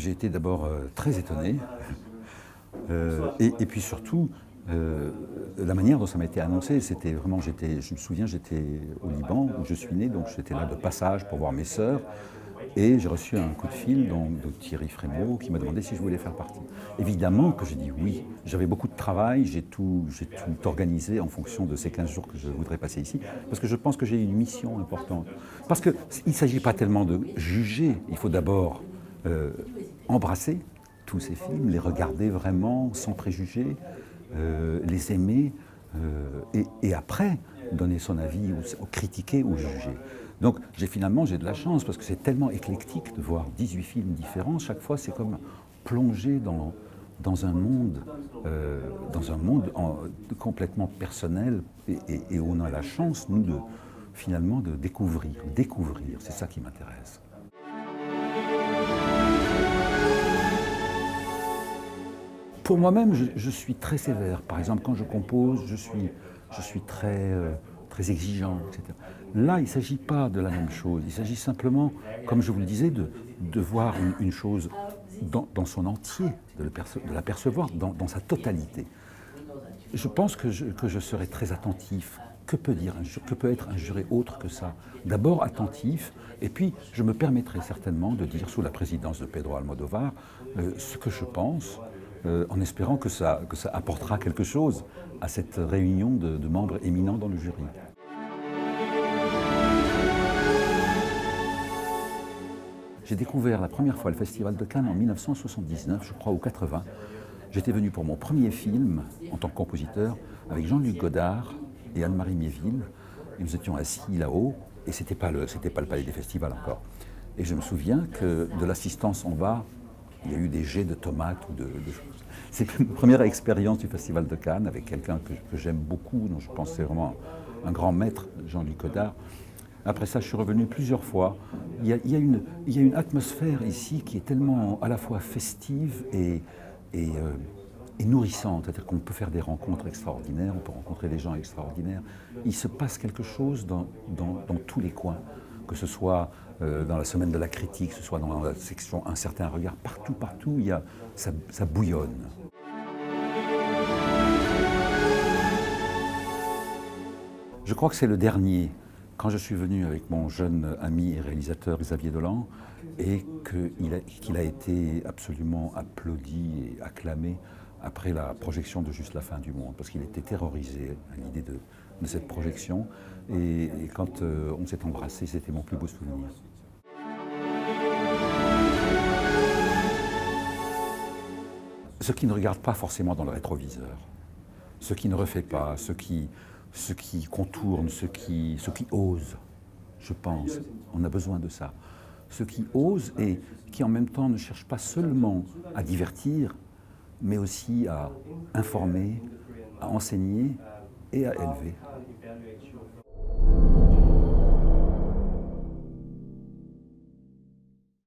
J'ai été d'abord très étonné, et puis surtout, la manière dont ça m'a été annoncé, c'était vraiment, je me souviens, j'étais au Liban, où je suis né, donc j'étais là de passage pour voir mes sœurs, et j'ai reçu un coup de fil donc, de Thierry Frémaux qui m'a demandé si je voulais faire partie. Évidemment que j'ai dit oui. J'avais beaucoup de travail, j'ai tout organisé en fonction de ces 15 jours que je voudrais passer ici, parce que je pense que j'ai une mission importante. Parce qu'il ne s'agit pas tellement de juger, il faut d'abord embrasser tous ces films, les regarder vraiment sans préjugés, les aimer, et après donner son avis ou critiquer ou juger. Donc finalement j'ai de la chance parce que c'est tellement éclectique de voir 18 films différents. Chaque fois c'est comme plonger dans un monde, complètement personnel et où on a la chance, nous, finalement de découvrir. C'est ça qui m'intéresse. Pour moi-même, je suis très sévère. Par exemple, quand je compose, je suis très exigeant, etc. Là, il ne s'agit pas de la même chose. Il s'agit simplement, comme je vous le disais, de voir une chose dans son entier, de la percevoir dans sa totalité. Je pense que je serai très attentif. Que peut être un juré autre que ça? D'abord attentif, et puis je me permettrai certainement de dire, sous la présidence de Pedro Almodóvar, ce que je pense, en espérant que ça apportera quelque chose à cette réunion de membres éminents dans le jury. J'ai découvert la première fois le Festival de Cannes en 1979, je crois, ou 80. J'étais venu pour mon premier film, en tant que compositeur, avec Jean-Luc Godard et Anne-Marie Miéville. Et nous étions assis là-haut, et ce n'était pas le palais des festivals encore. Et je me souviens que de l'assistance en bas, il y a eu des jets de tomates ou de choses. C'est ma première expérience du Festival de Cannes avec quelqu'un que j'aime beaucoup, dont je pense que c'est vraiment un grand maître, Jean-Luc Godard. Après ça, je suis revenu plusieurs fois. Il y a une atmosphère ici qui est tellement à la fois festive et nourrissante. C'est-à-dire qu'on peut faire des rencontres extraordinaires, on peut rencontrer des gens extraordinaires. Il se passe quelque chose dans tous les coins, que ce soit dans la semaine de la critique, que ce soit dans la section Un certain regard. Partout, ça bouillonne. Je crois que c'est le dernier. Quand je suis venu avec mon jeune ami et réalisateur Xavier Dolan, et qu'il a été absolument applaudi et acclamé après la projection de Juste la fin du monde, parce qu'il était terrorisé à l'idée de cette projection. Et quand on s'est embrassé, c'était mon plus beau souvenir. Ce qui ne regarde pas forcément dans le rétroviseur, ce qui ne refait pas, ce qui contourne, ce qui ose, je pense. On a besoin de ça. Ceux qui osent et qui en même temps ne cherchent pas seulement à divertir, mais aussi à informer, à enseigner et à élever.